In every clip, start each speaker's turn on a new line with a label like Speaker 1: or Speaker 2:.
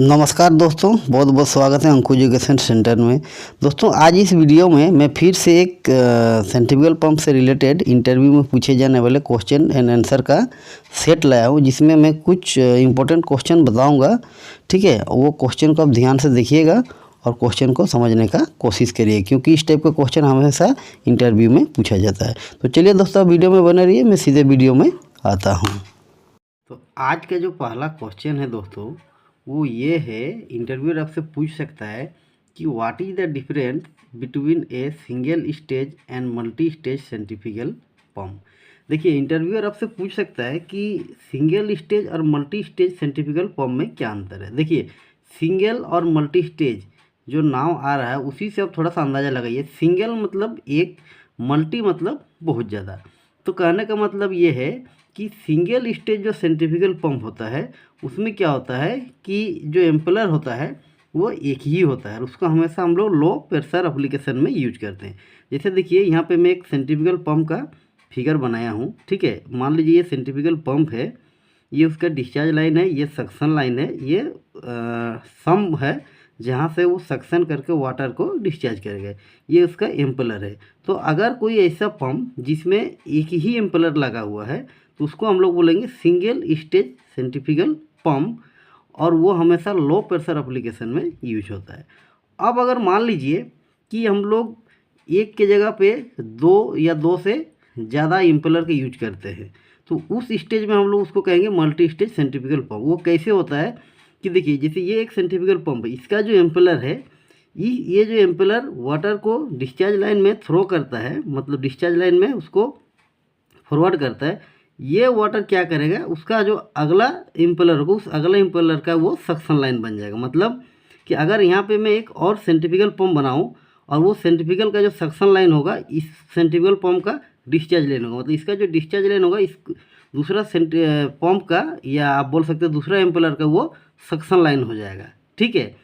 Speaker 1: नमस्कार दोस्तों, बहुत बहुत स्वागत है अंकुर एजुकेशन सेंटर में। दोस्तों आज इस वीडियो में मैं फिर से एक सेंट्रीफ्यूगल पंप से रिलेटेड इंटरव्यू में पूछे जाने वाले क्वेश्चन एंड आंसर का सेट लाया हूँ, जिसमें मैं कुछ इंपॉर्टेंट क्वेश्चन बताऊंगा। ठीक है, वो क्वेश्चन को आप ध्यान से देखिएगा और क्वेश्चन को समझने का कोशिश करिए, क्योंकि इस टाइप का क्वेश्चन हमेशा इंटरव्यू में पूछा जाता है। तो चलिए दोस्तों, वीडियो में बने रहिए, मैं सीधे वीडियो में आता हूँ। तो आज का जो पहला क्वेश्चन है दोस्तों, वो ये है, इंटरव्यूअर आपसे पूछ सकता है कि what is the difference between a single stage and multi stage centrifugal pump. देखिए, इंटरव्यूअर आपसे पूछ सकता है कि सिंगल स्टेज और मल्टी स्टेज सेंट्रीफ्यूगल पंप में क्या अंतर है। देखिए, सिंगल और मल्टी स्टेज जो नाम आ रहा है उसी से आप थोड़ा सा अंदाज़ा लगाइए। सिंगल मतलब एक, मल्टी मतलब बहुत ज़्यादा। तो कहने का मतलब ये है कि सिंगल स्टेज जो सेंट्रीफ्यूगल पंप होता है उसमें क्या होता है कि जो एम्पलर होता है वो एक ही होता है और उसको हमेशा हम लोग लो प्रेशर एप्लीकेशन में यूज करते हैं। जैसे देखिए, यहाँ पे मैं एक सेंट्रीफ्यूगल पंप का फिगर बनाया हूँ। ठीक है, मान लीजिए ये सेंट्रीफ्यूगल पंप है, ये उसका डिस्चार्ज लाइन है, ये सक्शन लाइन है, ये सम है जहाँ से वो सक्शन करके वाटर को डिस्चार्ज करेगा, ये उसका एम्पलर है। तो अगर कोई ऐसा पंप जिसमें एक ही एम्पलर लगा हुआ है तो उसको हम लोग बोलेंगे सिंगल स्टेज सेंट्रीफ्यूगल पंप, और वो हमेशा लो प्रेशर एप्लीकेशन में यूज होता है। अब अगर मान लीजिए कि हम लोग एक के जगह पे दो या दो से ज़्यादा इम्पेलर के यूज करते हैं, तो उस स्टेज में हम लोग उसको कहेंगे मल्टी स्टेज सेंट्रीफ्यूगल पंप। वो कैसे होता है कि देखिए, जैसे ये एक सेंट्रीफ्यूगल पंप है, इसका जो एम्पेलर है, ये जो एम्पेलर वाटर को डिस्चार्ज लाइन में थ्रो करता है, मतलब डिस्चार्ज लाइन में उसको फॉरवर्ड करता है। ये वाटर क्या करेगा, उसका जो अगला इम्पेलर होगा उस अगला इम्पेलर का वो सक्शन लाइन बन जाएगा। मतलब कि अगर यहाँ पे मैं एक और सेंट्रीफ्यूगल पंप बनाऊँ और वो सेंट्रीफ्यूगल का जो सक्शन लाइन होगा इस सेंट्रीफ्यूगल पंप का डिस्चार्ज लाइन होगा, मतलब इसका जो डिस्चार्ज लाइन होगा इस दूसरा पंप का, या आप बोल सकते हैं दूसरा इम्पेलर का, वो सक्शन लाइन हो जाएगा। ठीक है,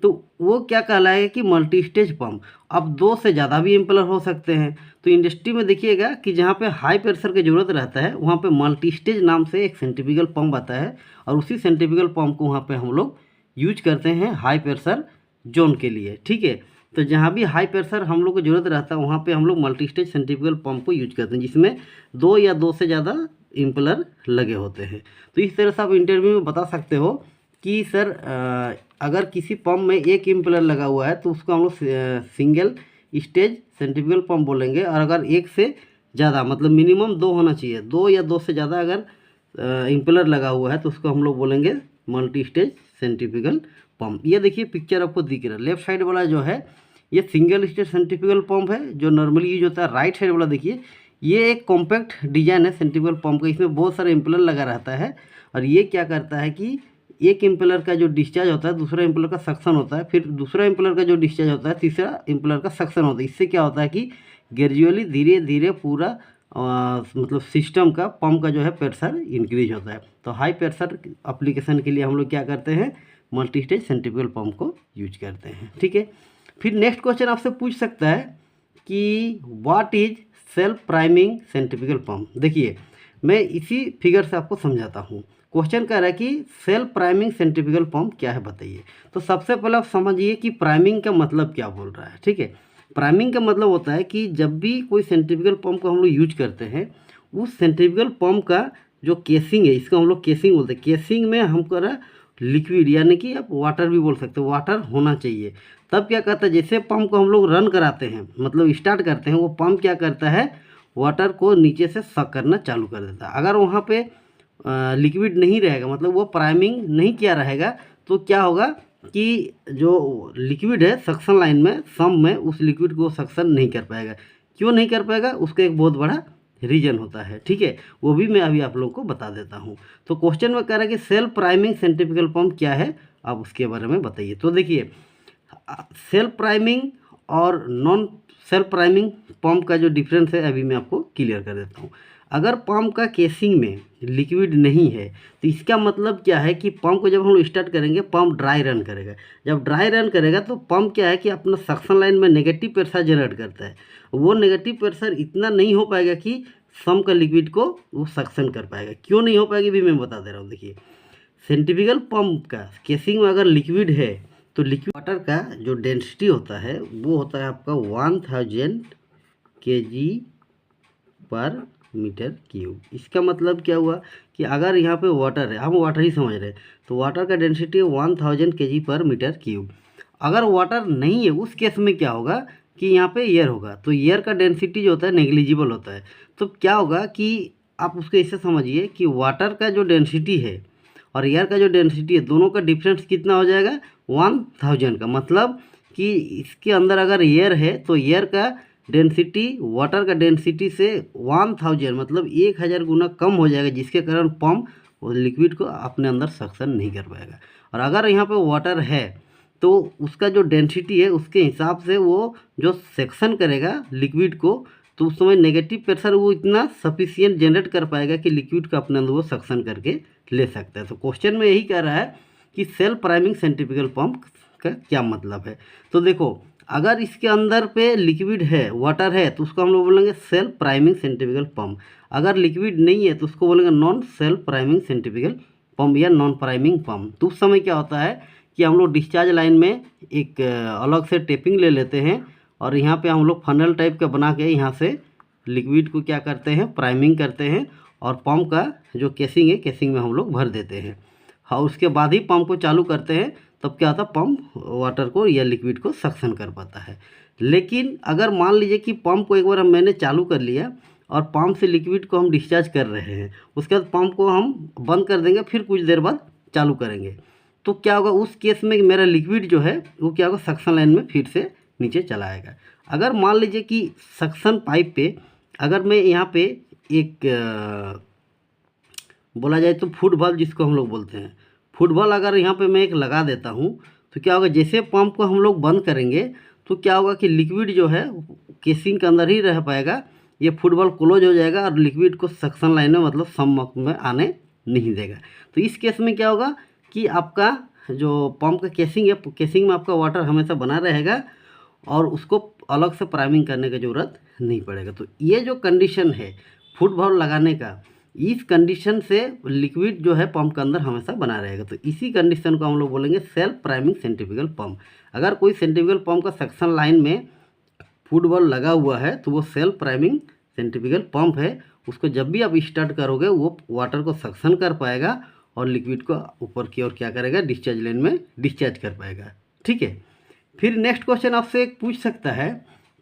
Speaker 1: तो वो क्या कहलाएगा कि मल्टी स्टेज पंप। अब दो से ज़्यादा भी इम्पेलर हो सकते हैं। तो इंडस्ट्री में देखिएगा कि जहाँ पे हाई प्रेशर की ज़रूरत रहता है वहाँ पे मल्टी स्टेज नाम से एक सेंट्रीफ्यूगल पंप आता है, और उसी सेंट्रीफ्यूगल पंप को वहाँ पे हम लोग यूज करते हैं हाई प्रेशर जोन के लिए। ठीक है, तो जहाँ भी हाई प्रेशर हम लोग को ज़रूरत रहता है वहाँ पे हम लोग मल्टी स्टेज सेंट्रीफ्यूगल पंप को यूज करते हैं, जिसमें दो या दो से ज़्यादा इम्पेलर लगे होते हैं। तो इस तरह से आप इंटरव्यू में बता सकते हो कि सर अगर किसी पंप में एक इम्पेलर लगा हुआ है तो उसको हम लोग सिंगल स्टेज सेंट्रीफ्यूगल पंप बोलेंगे, और अगर एक से ज़्यादा, मतलब मिनिमम दो होना चाहिए, दो या दो से ज़्यादा अगर इम्पेलर लगा हुआ है तो उसको हम लोग बोलेंगे मल्टी स्टेज सेंट्रीफ्यूगल पंप। ये देखिए पिक्चर आपको दिख रहा है, लेफ्ट साइड वाला जो है ये सिंगल स्टेज सेंट्रीफ्यूगल पंप है जो नॉर्मली यूज होता है। राइट साइड वाला देखिए, ये एक कॉम्पैक्ट डिजाइन है सेंट्रीफ्यूगल पंप का, इसमें बहुत सारे इम्पेलर लगा रहता है, और ये क्या करता है कि एक इम्पेलर का जो डिस्चार्ज होता है दूसरा इम्पेलर का सक्शन होता है, फिर दूसरा इम्पेलर का जो डिस्चार्ज होता है तीसरा इम्पेलर का सक्शन होता है। इससे क्या होता है कि ग्रेजुअली धीरे धीरे पूरा मतलब सिस्टम का पंप का जो है प्रेशर इंक्रीज होता है। तो हाई प्रेशर एप्लीकेशन के लिए हम लोग क्या करते हैं, मल्टी स्टेज सेंट्रीफ्यूगल पंप को यूज करते हैं। ठीक है, फिर नेक्स्ट क्वेश्चन आपसे पूछ सकता है कि what is self priming centrifugal pump. देखिए, मैं इसी फिगर से आपको समझाता हूँ। क्वेश्चन कह रहा है कि सेल्फ प्राइमिंग सेंट्रीफ्यूगल पंप क्या है, बताइए। तो सबसे पहले आप समझिए कि प्राइमिंग का मतलब क्या बोल रहा है। ठीक है, प्राइमिंग का मतलब होता है कि जब भी कोई सेंट्रीफ्यूगल पंप को हम लोग यूज करते हैं, उस सेंट्रीफ्यूगल पंप का जो केसिंग है, इसको हम लोग केसिंग बोलते हैं, केसिंग में हमको लिक्विड, यानी कि आप वाटर भी बोल सकते हो, वाटर होना चाहिए। तब क्या करता है, जैसे पंप को हम लोग रन कराते हैं, मतलब स्टार्ट करते हैं, वो पंप क्या करता है, वाटर को नीचे से सक करना चालू कर देता है। अगर वहाँ पे लिक्विड नहीं रहेगा, मतलब वो प्राइमिंग नहीं किया रहेगा, तो क्या होगा कि जो लिक्विड है सक्शन लाइन में, सम में, उस लिक्विड को सक्शन नहीं कर पाएगा। क्यों नहीं कर पाएगा, उसका एक बहुत बड़ा रीजन होता है। ठीक है, वो भी मैं अभी आप लोगों को बता देता हूँ। तो क्वेश्चन में कह रहा है कि सेल्फ प्राइमिंग सेंट्रीफ्यूगल पंप क्या है, आप उसके बारे में बताइए। तो देखिए, सेल्फ प्राइमिंग और नॉन सेल्फ प्राइमिंग पंप का जो डिफरेंस है अभी मैं आपको क्लियर कर देता हूँ। अगर पंप का केसिंग में लिक्विड नहीं है तो इसका मतलब क्या है कि पंप को जब हम लोग स्टार्ट करेंगे पंप ड्राई रन करेगा। जब ड्राई रन करेगा तो पंप क्या है कि अपना सक्शन लाइन में नेगेटिव प्रेशर जनरेट करता है। वो नेगेटिव प्रेशर इतना नहीं हो पाएगा कि सम का लिक्विड को वो सक्शन कर पाएगा। क्यों नहीं हो पाएगी भी मैं बता दे रहा हूँ। देखिए, सेंट्रीफ्यूगल पंप का केसिंग में अगर लिक्विड है तो लिक्विड वाटर का जो डेंसिटी होता है वो होता है आपका 1000 kg पर मीटर क्यूब। इसका मतलब क्या हुआ कि अगर यहाँ पे वाटर है, हम वाटर ही समझ रहे हैं, तो वाटर का डेंसिटी 1000 kg पर मीटर क्यूब। अगर वाटर नहीं है उस केस में क्या होगा कि यहाँ पे एयर होगा, तो एयर का डेंसिटी जो होता है नेग्लिजिबल होता है। तो क्या होगा कि आप उसको ऐसे समझिए कि वाटर का जो डेंसिटी है और एयर का जो डेंसिटी है दोनों का डिफरेंस कितना हो जाएगा 1000 का। मतलब कि इसके अंदर अगर एयर है तो एयर का डेंसिटी वाटर का डेंसिटी से 1000 मतलब 1000 गुना कम हो जाएगा, जिसके कारण पंप लिक्विड को अपने अंदर सक्शन नहीं कर पाएगा। और अगर यहाँ पे वाटर है तो उसका जो डेंसिटी है उसके हिसाब से वो जो सेक्शन करेगा लिक्विड को, तो उस समय नेगेटिव प्रेशर वो इतना सफिशियंट जनरेट कर पाएगा कि लिक्विड को अपने अंदर वो सक्शन करके ले सकता है। तो क्वेश्चन में यही कह रहा है कि सेल्फ प्राइमिंग सेंट्रीफ्यूगल पंप का क्या मतलब है। तो देखो, अगर इसके अंदर पे लिक्विड है, वाटर है, तो उसको हम लोग बोलेंगे सेल्फ प्राइमिंग सेंट्रीफ्यूगल पंप। अगर लिक्विड नहीं है तो उसको बोलेंगे non self priming centrifugal pump या नॉन प्राइमिंग पंप। तो उस समय क्या होता है कि हम लोग डिस्चार्ज लाइन में एक अलग से टेपिंग ले लेते हैं और यहाँ पे हम लोग फनल टाइप का बना के यहाँ से लिक्विड को क्या करते हैं, प्राइमिंग करते हैं और पंप का जो केसिंग है केसिंग में हम लोग भर देते हैं। हाँ, उसके बाद ही पंप को चालू करते हैं, तब क्या होता है पंप वाटर को या लिक्विड को सक्शन कर पाता है। लेकिन अगर मान लीजिए कि पंप को एक बार मैंने चालू कर लिया और पंप से लिक्विड को हम डिस्चार्ज कर रहे हैं, उसके बाद पंप को हम बंद कर देंगे, फिर कुछ देर बाद चालू करेंगे, तो क्या होगा उस केस में मेरा लिक्विड जो है वो क्या होगा सक्शन लाइन में फिर से नीचे चला आएगा। अगर मान लीजिए कि सक्शन पाइप पे अगर मैं यहाँ पे एक बोला जाए तो फुट बॉल जिसको हम लोग बोलते हैं, फुट बॉल अगर यहाँ पे मैं एक लगा देता हूँ तो क्या होगा, जैसे पंप को हम लोग बंद करेंगे तो क्या होगा कि लिक्विड जो है केसिंग के अंदर ही रह पाएगा, ये फुटबॉल क्लोज हो जाएगा और लिक्विड को सक्शन लाइन में मतलब सम्मुख में आने नहीं देगा। तो इस केस में क्या होगा कि आपका जो पंप का केसिंग है, केसिंग में आपका वाटर हमेशा बना रहेगा और उसको अलग से प्राइमिंग करने की ज़रूरत नहीं पड़ेगा। तो ये जो कंडीशन है फुटबॉल लगाने का, इस कंडीशन से लिक्विड जो है पंप के अंदर हमेशा बना रहेगा। तो इसी कंडीशन को हम लोग बोलेंगे सेल्फ प्राइमिंग सेंट्रीफ्यूगल पंप। अगर कोई सेंट्रीफ्यूगल पंप का सक्शन लाइन में फुटबॉल लगा हुआ है तो वो सेल्फ प्राइमिंग सेंट्रीफ्यूगल पंप है। उसको जब भी आप स्टार्ट करोगे वो वाटर को सक्शन कर पाएगा और लिक्विड को ऊपर की ओर क्या करेगा, डिस्चार्ज लाइन में डिस्चार्ज कर पाएगा। ठीक है। फिर नेक्स्ट क्वेश्चन आपसे एक पूछ सकता है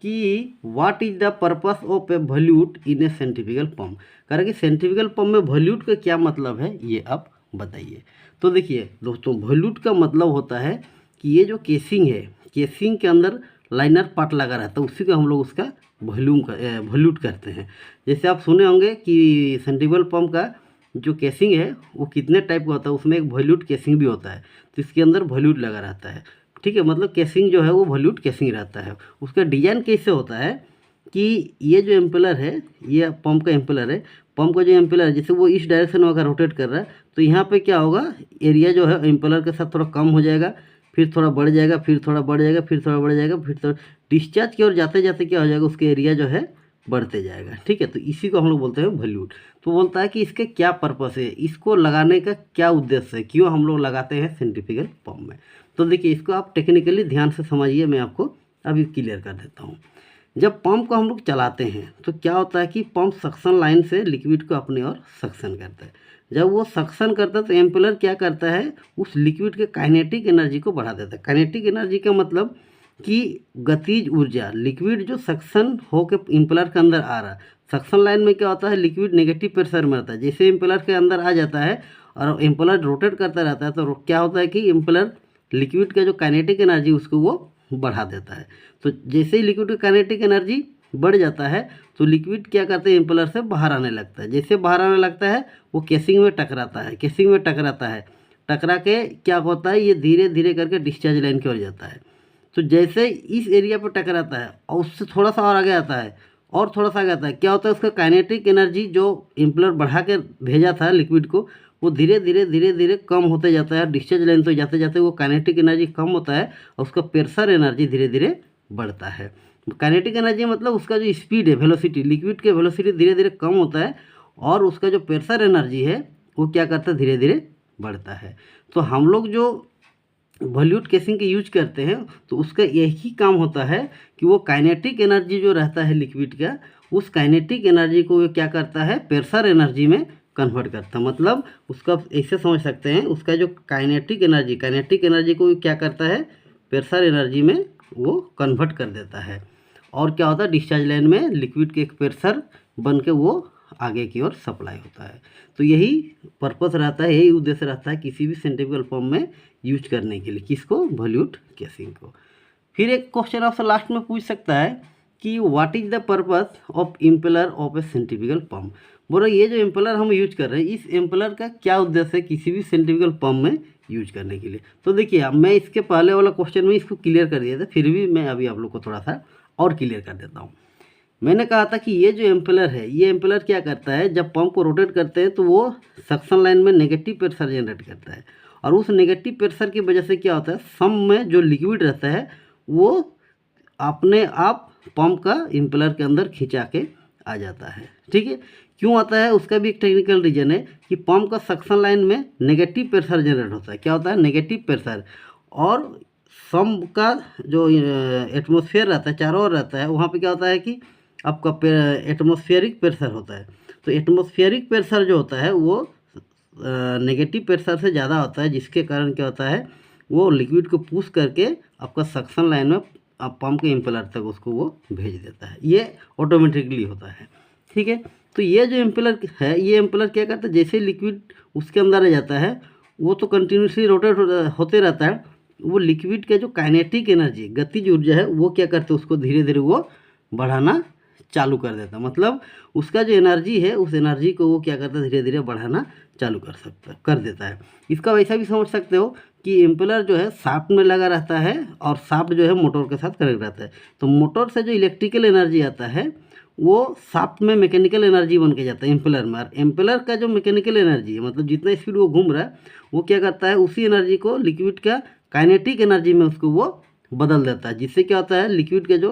Speaker 1: कि what is the purpose of A वॉल्यूट in A centrifugal pump. कह रहा कि सेंट्रीफ्यूगल पंप में वॉल्यूट का क्या मतलब है, ये आप बताइए। तो देखिए दोस्तों, वॉल्यूट का मतलब होता है कि ये जो केसिंग है, केसिंग के अंदर लाइनर पार्ट लगा रहता है, उसी को हम लोग उसका वॉल्यूट करते हैं। जैसे आप सुने होंगे कि सेंट्रीफ्यूगल पंप का जो केसिंग है वो कितने टाइप का होता है, उसमें एक वॉल्यूट केसिंग भी होता है, तो इसके अंदर वॉल्यूट लगा रहता है। ठीक है, मतलब केसिंग जो है वो वॉल्यूट केसिंग रहता है। उसका डिजाइन कैसे होता है कि ये जो एम्पेलर है, ये पंप का एम्पेलर है, पंप का जो एम्पेलर है जैसे वो इस डायरेक्शन में अगर रोटेट कर रहा है तो यहाँ पे क्या होगा, एरिया जो है एम्पेलर के साथ थोड़ा कम हो जाएगा, फिर थोड़ा बढ़ जाएगा, फिर थोड़ा बढ़ जाएगा, फिर थोड़ा बढ़ जाएगा, फिर थोड़ा डिस्चार्ज की ओर जाते जाते क्या हो जाएगा, उसके एरिया जो है बढ़ते जाएगा। ठीक है, तो इसी को हम लोग बोलते हैं वॉल्यूट। तो बोलता है कि इसके क्या पर्पस है, इसको लगाने का क्या उद्देश्य है, क्यों हम लोग लगाते हैं सेंट्रीफ्यूगल पंप में। तो देखिए इसको आप टेक्निकली ध्यान से समझिए, मैं आपको अभी क्लियर कर देता हूँ। जब पंप को हम लोग चलाते हैं तो क्या होता है कि पंप सक्शन लाइन से लिक्विड को अपनी ओर सक्शन करता है। जब वो सक्शन करता है तो एम्पेलर क्या करता है, उस लिक्विड के काइनेटिक एनर्जी को बढ़ा देता है। काइनेटिक एनर्जी का मतलब कि गतिज ऊर्जा, लिक्विड जो सक्शन होकर एम्पेलर के अंदर आ रहा है, सक्शन लाइन में क्या होता है, लिक्विड नेगेटिव प्रेशर में रहता है, जैसे एम्पेलर के अंदर आ जाता है और एम्पेलर रोटेट करता रहता है तो क्या होता है कि एम्पेलर लिक्विड का जो काइनेटिक एनर्जी उसको वो बढ़ा देता है। तो जैसे ही लिक्विड का काइनेटिक एनर्जी बढ़ जाता है तो लिक्विड क्या करते हैं, एम्पेलर से बाहर आने लगता है। जैसे बाहर आने लगता है वो केसिंग में टकराता है, केसिंग में टकराता है, टकरा के क्या होता है, ये धीरे धीरे करके डिस्चार्ज लाइन की ओर जाता है। तो जैसे इस एरिया पर टकराता है और उससे थोड़ा सा और आगे आता है और थोड़ा सा आगे आता है, क्या होता है, उसका काइनेटिक एनर्जी जो एम्पेलर बढ़ा के भेजा था लिक्विड को वो धीरे धीरे कम होते जाता है। डिस्चार्ज लाइन तो जाते जाते वो काइनेटिक एनर्जी कम होता है और उसका प्रेशर एनर्जी धीरे धीरे बढ़ता है। काइनेटिक एनर्जी मतलब उसका जो स्पीड है, वेलोसिटी, लिक्विड के वेलोसिटी धीरे धीरे कम होता है और उसका जो प्रेशर एनर्जी है वो क्या करता है, धीरे धीरे बढ़ता है। तो हम लोग जो वॉल्यूट केसिंग के यूज करते हैं तो उसका यही काम होता है कि वो काइनेटिक एनर्जी जो रहता है लिक्विड का, उस काइनेटिक एनर्जी को वो क्या करता है, प्रेशर एनर्जी में कन्वर्ट करता है। मतलब उसका ऐसे समझ सकते हैं, उसका जो काइनेटिक एनर्जी को क्या करता है, प्रेशर एनर्जी में वो कन्वर्ट कर देता है। और क्या होता है, डिस्चार्ज लाइन में लिक्विड के एक प्रेशर बन के वो आगे की ओर सप्लाई होता है। तो यही पर्पस रहता है, यही उद्देश्य रहता है किसी भी सेंट्रीफ्यूगल पंप में यूज करने के लिए, किसको, वॉल्यूट केसिंग को। फिर एक क्वेश्चन आपसे लास्ट में पूछ सकता है कि what is the purpose of impeller of A centrifugal pump. बोलो ये जो इम्पेलर हम यूज कर रहे हैं, इस इम्पेलर का क्या उद्देश्य है किसी भी सेंट्रीफ्यूगल पंप में यूज करने के लिए। तो देखिए, अब मैं इसके पहले वाला क्वेश्चन में इसको क्लियर कर दिया था, फिर भी मैं अभी आप लोग को थोड़ा सा और क्लियर कर देता हूँ। मैंने कहा था कि ये जो इम्पेलर है, ये इम्पेलर क्या करता है, जब पंप को रोटेट करते हैं तो वो सक्शन लाइन में नेगेटिव प्रेशर जनरेट करता है, और उस नेगेटिव प्रेशर की वजह से क्या होता है, सम में जो लिक्विड रहता है वो अपने आप पंप का इम्पेलर के अंदर खिंचा के आ जाता है। ठीक है, क्यों आता है, उसका भी एक टेक्निकल रीजन है कि पंप का सक्शन लाइन में नेगेटिव प्रेशर जनरेट होता है। क्या होता है, नेगेटिव प्रेशर, और सम का जो एटमॉस्फेयर रहता है चारों ओर रहता है, वहाँ पे क्या होता है कि आपका एटमॉस्फेरिक प्रेशर होता है। तो एटमॉस्फेरिक प्रेशर जो होता है वो नेगेटिव प्रेशर से ज़्यादा होता है, जिसके कारण क्या होता है, वो लिक्विड को पुश करके आपका सक्शन लाइन में आप पंप के इम्पेलर तक उसको वो भेज देता है। ये ऑटोमेटिकली होता है। ठीक है, तो ये जो इम्पेलर है, ये इम्पेलर क्या करता है, जैसे लिक्विड उसके अंदर आ जाता है वो तो कंटिन्यूसली रोटेट होते रहता है। वो लिक्विड का जो काइनेटिक एनर्जी, गतिज ऊर्जा है, वो क्या करते हैं, उसको धीरे धीरे वो बढ़ाना चालू कर देता है। मतलब उसका जो एनर्जी है, उस एनर्जी को वो क्या करता है, धीरे धीरे बढ़ाना चालू कर देता है। इसका वैसा भी समझ सकते हो कि इम्पेलर जो है शाफ्ट में लगा रहता है, और शाफ्ट जो है मोटर के साथ कनेक्ट रहता है। तो मोटर से जो इलेक्ट्रिकल एनर्जी आता है वो शाफ्ट में मैकेनिकल एनर्जी बन के जाता है इम्पेलर में। और इम्पेलर का जो मैकेनिकल एनर्जी है, मतलब जितना स्पीड वो घूम रहा है, वो क्या करता है, उसी एनर्जी को लिक्विड का काइनेटिक एनर्जी में उसको वो बदल देता है। जिससे क्या होता है, लिक्विड का जो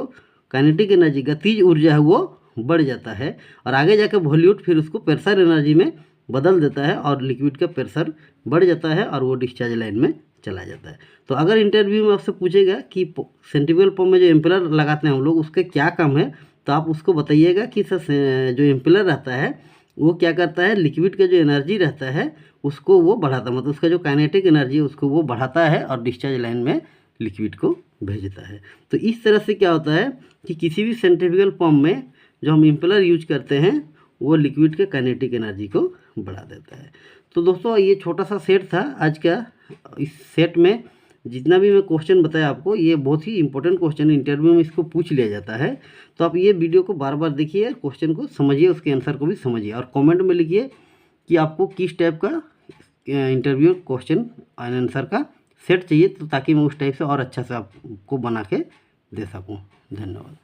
Speaker 1: काइनेटिक एनर्जी, गतिज ऊर्जा है, वो बढ़ जाता है, और आगे जाकर वॉल्यूट फिर उसको प्रेशर एनर्जी में बदल देता है, और लिक्विड का प्रेशर बढ़ जाता है, और वो डिस्चार्ज लाइन में चला जाता है। तो अगर इंटरव्यू में आपसे पूछेगा कि सेंट्रीफ्यूगल पंप में जो इम्पेलर लगाते हैं हम लोग, उसके क्या काम है, तो आप उसको बताइएगा कि सर जो इम्पेलर रहता है वो क्या करता है, लिक्विड का जो एनर्जी रहता है उसको वो बढ़ाता है, मतलब उसका जो काइनेटिक एनर्जी है उसको वो बढ़ाता है, और डिस्चार्ज लाइन में लिक्विड को भेजता है। तो इस तरह से क्या होता है कि किसी भी सेंट्रीफ्यूगल पंप में जो हम इम्पेलर यूज करते हैं वो लिक्विड के काइनेटिक एनर्जी को बढ़ा देता है। तो दोस्तों, ये छोटा सा सेट था आज का। इस सेट में जितना भी मैं क्वेश्चन बताया आपको, ये बहुत ही इंपॉर्टेंट क्वेश्चन है, इंटरव्यू में इसको पूछ लिया जाता है। तो आप ये वीडियो को बार बार देखिए, क्वेश्चन को समझिए, उसके आंसर को भी समझिए, और कमेंट में लिखिए कि आपको किस टाइप का इंटरव्यू क्वेश्चन एंड आंसर का सेट चाहिए, तो ताकि मैं उस टाइप से और अच्छा से आपको बना के दे सकूँ। धन्यवाद।